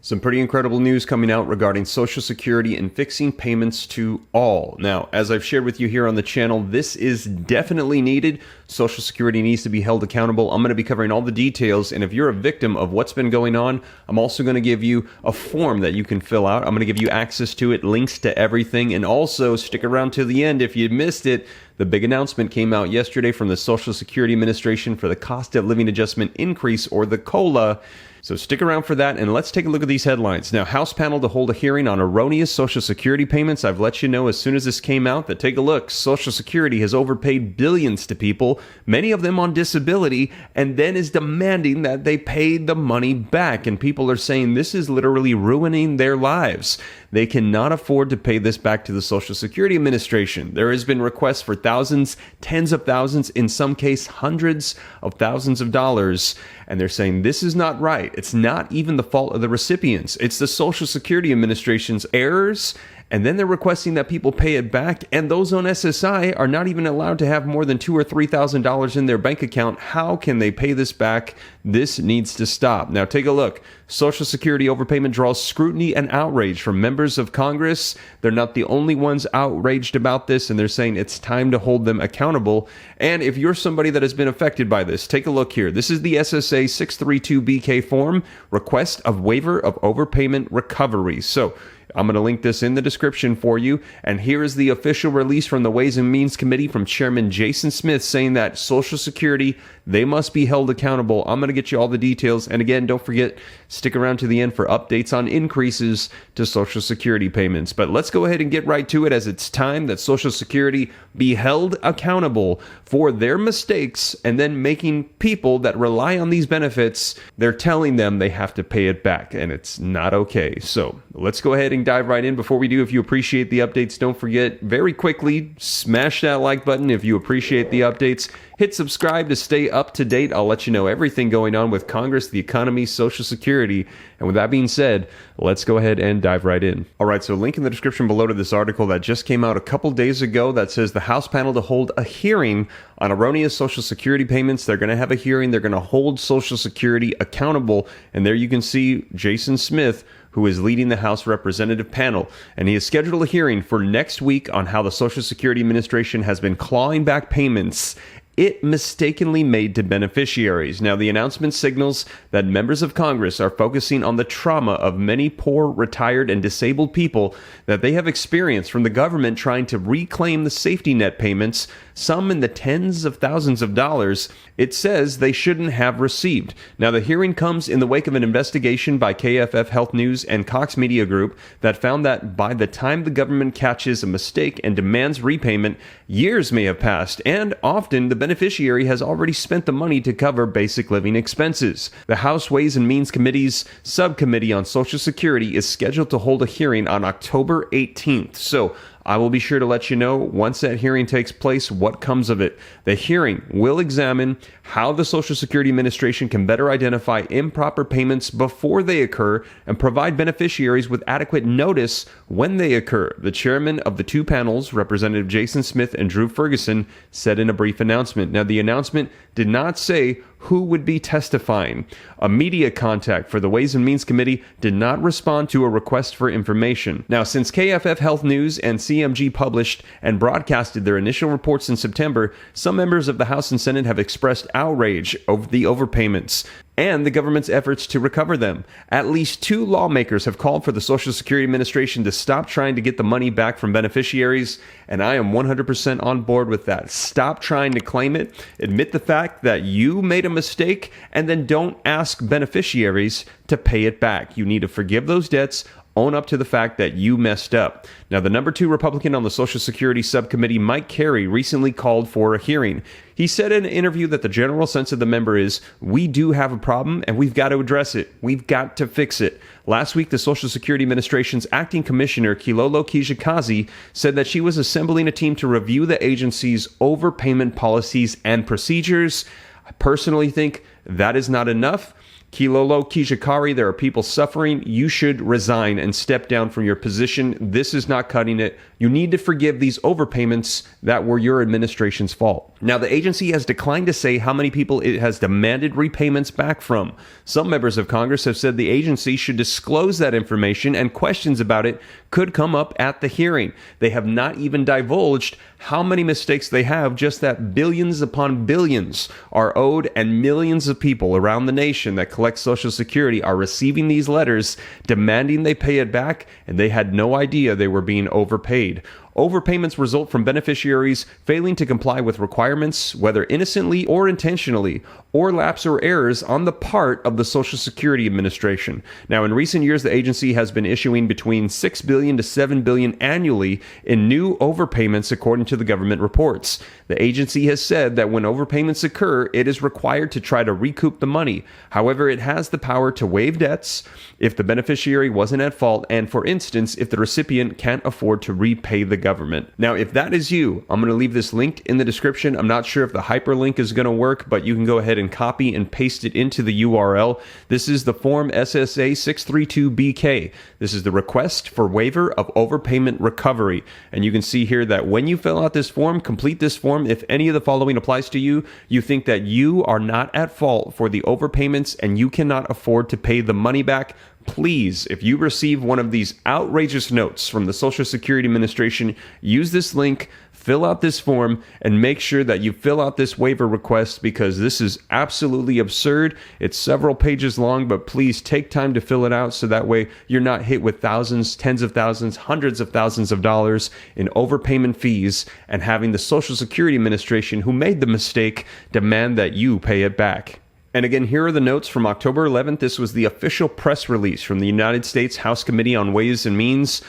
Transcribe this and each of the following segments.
Some pretty incredible news coming out regarding Social Security and fixing payments to all. Now, as I've shared with you here on the channel, this is definitely needed. Social Security needs to be held accountable. I'm going to be covering all the details, and if you're a victim of what's been going on, I'm also going to give you a form that you can fill out. I'm going to give you access to it, links to everything, and also stick around to the end if you missed it. The big announcement came out yesterday from the Social Security Administration for the Cost of Living Adjustment Increase, or the COLA. So stick around for that, and let's take a look at these headlines. Now, House panel to hold a hearing on erroneous Social Security payments. I've let you know as soon as this came out that take a look. Social Security has overpaid billions to people, many of them on disability, and then is demanding that they pay the money back. And people are saying this is literally ruining their lives. They cannot afford to pay this back to the Social Security Administration. There has been requests for thousands, tens of thousands, in some case hundreds of thousands of dollars. And they're saying this is not right. It's not even the fault of the recipients. It's the Social Security Administration's errors. And then they're requesting that people pay it back. And those on SSI are not even allowed to have more than $2,000 or $3,000 in their bank account. How can they pay this back? This needs to stop. Now take a look. Social Security overpayment draws scrutiny and outrage from members of Congress. They're not the only ones outraged about this, and they're saying it's time to hold them accountable. And if you're somebody that has been affected by this, take a look here. This is the SSA 632BK form, request of waiver of overpayment recovery. So I'm going to link this in the description for you. And here is the official release from the Ways and Means Committee from Chairman Jason Smith saying that Social Security, they must be held accountable. I'm going to get you all the details. And again, don't forget, stick around to the end for updates on increases to Social Security payments. But let's go ahead and get right to it, as it's time that Social Security be held accountable for their mistakes, and then making people that rely on these benefits, they're telling them they have to pay it back, and it's not okay. So let's go ahead and dive right in. Before we do, if you appreciate the updates, don't forget, very quickly, smash that like button if you appreciate the updates. Hit subscribe to stay up to date. I'll let you know everything going on with Congress, the economy, Social Security. And with that being said, let's go ahead and dive right in. All right, so link in the description below to this article that just came out a couple days ago that says the House panel to hold a hearing on erroneous Social Security payments. They're going to have a hearing. They're going to hold Social Security accountable. And there you can see Jason Smith, who is leading the House Representative panel. And he has scheduled a hearing for next week on how the Social Security Administration has been clawing back payments it mistakenly made to beneficiaries. Now, the announcement signals that members of Congress are focusing on the trauma of many poor, retired, and disabled people that they have experienced from the government trying to reclaim the safety net payments, some in the tens of thousands of dollars, it says they shouldn't have received. Now, the hearing comes in the wake of an investigation by KFF Health News and Cox Media Group that found that by the time the government catches a mistake and demands repayment, years may have passed, and often the beneficiary has already spent the money to cover basic living expenses. The House Ways and Means Committee's Subcommittee on Social Security is scheduled to hold a hearing on October 18th. So I will be sure to let you know once that hearing takes place what comes of it. The hearing will examine how the Social Security Administration can better identify improper payments before they occur and provide beneficiaries with adequate notice when they occur. The chairman of the two panels, Representative Jason Smith and Drew Ferguson, said in a brief announcement. Now, the announcement did not say who would be testifying. A media contact for the Ways and Means Committee did not respond to a request for information. Now, since KFF Health News and CMG published and broadcasted their initial reports in September, some members of the House and Senate have expressed outrage over the overpayments and the government's efforts to recover them. At least two lawmakers have called for the Social Security Administration to stop trying to get the money back from beneficiaries, and I am 100% on board with that. Stop trying to claim it, admit the fact that you made a mistake, and then don't ask beneficiaries to pay it back. You need to forgive those debts, own up to the fact that you messed up. Now, the number 2 Republican on the Social Security Subcommittee, Mike Carey, recently called for a hearing. He said in an interview that the general sense of the member is, we do have a problem and we've got to address it. We've got to fix it. Last week, the Social Security Administration's acting commissioner, Kilolo Kijakazi, said that she was assembling a team to review the agency's overpayment policies and procedures. I personally think that is not enough. Kilolo Kijikari, there are people suffering. You should resign and step down from your position. This is not cutting it. You need to forgive these overpayments that were your administration's fault. Now, the agency has declined to say how many people it has demanded repayments back from. Some members of Congress have said the agency should disclose that information, and questions about it could come up at the hearing. They have not even divulged how many mistakes they have, just that billions upon billions are owed, and millions of people around the nation that collect Social Security are receiving these letters demanding they pay it back, and they had no idea they were being overpaid. Overpayments result from beneficiaries failing to comply with requirements, whether innocently or intentionally, or lapse or errors on the part of the Social Security Administration. Now, in recent years, the agency has been issuing between $6 billion to $7 billion annually in new overpayments, according to the government reports. The agency has said that when overpayments occur, it is required to try to recoup the money. However, it has the power to waive debts if the beneficiary wasn't at fault, and for instance, if the recipient can't afford to repay the government. Now, if that is you, I'm going to leave this linked in the description. I'm not sure if the hyperlink is going to work, but you can go ahead and copy and paste it into the URL. This is the form SSA 632BK. This is the request for waiver of overpayment recovery. And you can see here that when you fill out this form, complete this form, if any of the following applies to you, you think that you are not at fault for the overpayments and you cannot afford to pay the money back, please, if you receive one of these outrageous notes from the Social Security Administration, use this link, fill out this form, and make sure that you fill out this waiver request, because this is absolutely absurd. It's several pages long, but please take time to fill it out so that way you're not hit with thousands, tens of thousands, hundreds of thousands of dollars in overpayment fees and having the Social Security Administration, who made the mistake, demand that you pay it back. And again, here are the notes from October 11th. This was the official press release from the United States House Committee on Ways and Means,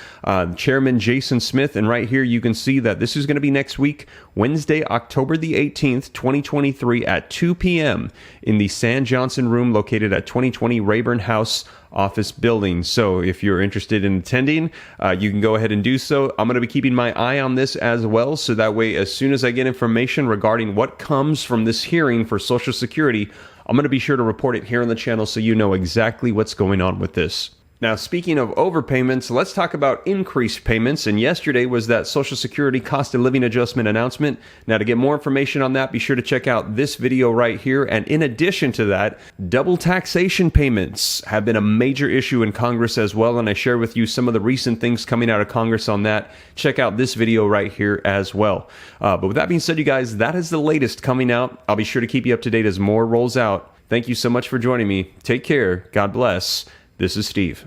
Chairman Jason Smith. And right here, you can see that this is going to be next week, Wednesday, October the 18th, 2023 at 2 p.m. in the San Johnson Room located at 2020 Rayburn House office building. So if you're interested in attending, you can go ahead and do so. I'm going to be keeping my eye on this as well, so that way, as soon as I get information regarding what comes from this hearing for Social Security, I'm going to be sure to report it here on the channel so you know exactly what's going on with this. Now, speaking of overpayments, let's talk about increased payments. And yesterday was that Social Security cost of living adjustment announcement. Now, to get more information on that, be sure to check out this video right here. And in addition to that, double taxation payments have been a major issue in Congress as well. And I share with you some of the recent things coming out of Congress on that. Check out this video right here as well. But with that being said, you guys, that is the latest coming out. I'll be sure to keep you up to date as more rolls out. Thank you so much for joining me. Take care. God bless. This is Steve.